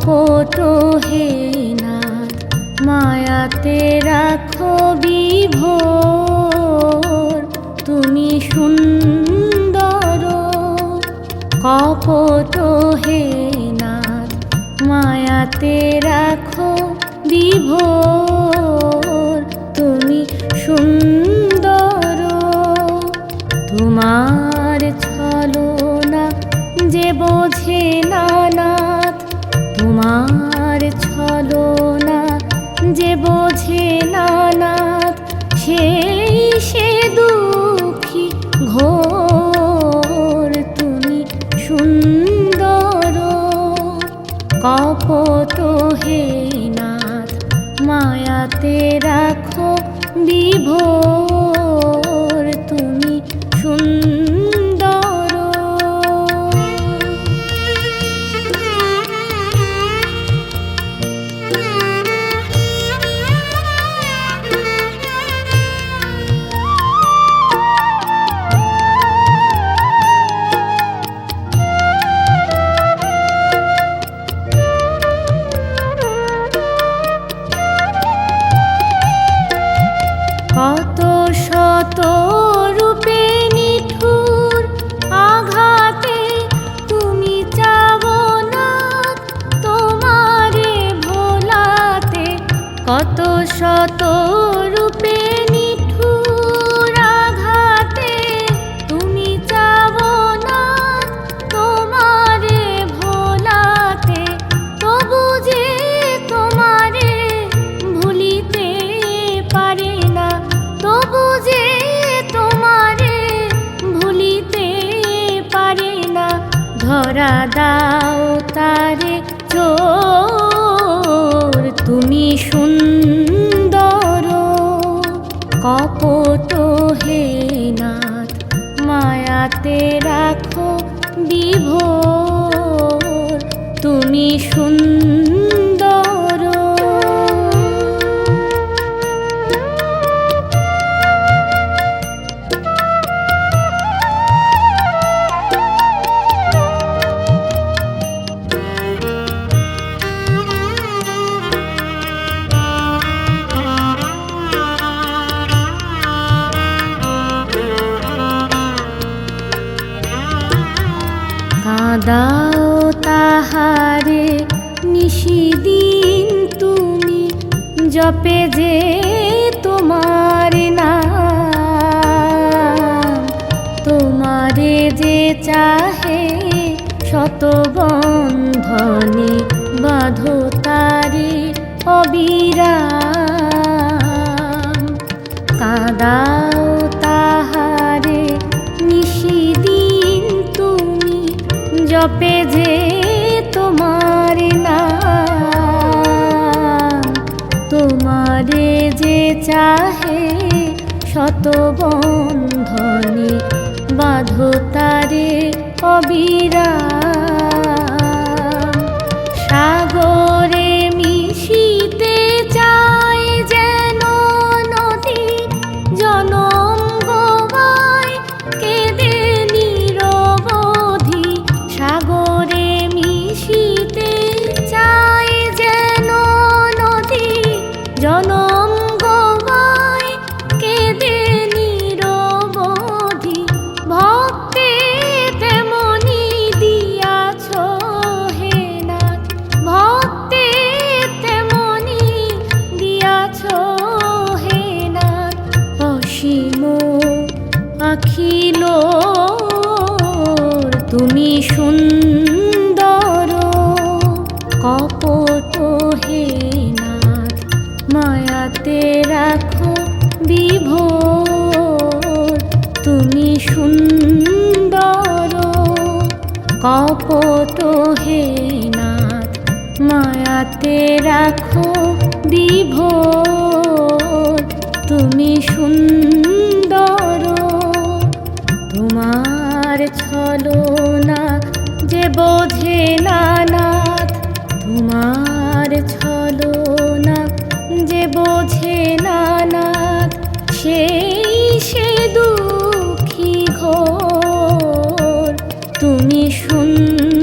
কপট হে নাথ মায়াতে রাখো বিভোর, তুমি সুন্দর। কপট হে নাথ মায়াতে রাখো বিভোর, তুমি সুন্দর। তোমার ছলনা যে বোঝে না নাথ, তোমার ছলনা যে বোঝে না নাথ, সেই সে দুঃখী ঘোর, তুমি সুন্দর। কপট হে নাথ মায়াতে রাখো বিভোর, তুমি সুন্দর। কত শত রূপে নিঠুর আঘাতে তুমি চাও না তোমারে ভোলাতে, কত শত রূপে নিঠুর আঘাতে তুমি চাও না তোমারে ভোলাতে, তবু যে তোমারে ভুলিতে পারে না, তবু যে তোমারে ভুলিতে পারে না। ধরা দাও তারে চোর, তুমি সুন্দর। কপট হে নাথ মায়াতে রাখো বিভোর, তুমি সুন্দর। কাঁদাও তাহারে নিশিদিন তুমি, জপে যে তোমার নাম, তোমারে যে চাহে শত বন্ধনে বাঁধো তারে অবিরাম। কাঁদাও তাহারে নিশিদিন তুমি, জপে যে তোমার নাম, তোমারে যে চাহে শত বন্ধনে বাঁধো তারে অবিরাম। সাগরে মিশিতে চায় যেন নদী, জনম গোবায় কেঁদে নিরবধি। সাগরে মিশিতে চায় যেন নদী, জনম গোবায় কেঁদে নিরবধি। ভক্তি তেমনি দিয়াছ হে নাথ, ভক্তি তেমনি দিয়াছ হে নাথ। অসীম অখিল তুমি সুন্দর। কপট হে নাথ মায়াতে রাখো বিভোর, তুমি সুন্দর। কপট হে নাথ মায়াতে রাখো বিভোর, তুমি সুন্দর। তোমার ছলনা যে বোঝে না নাথ, তোমার ছলনা যে বোঝে না নাথ, সেই সে দুঃখী ঘোর, তুমি সুন্দর।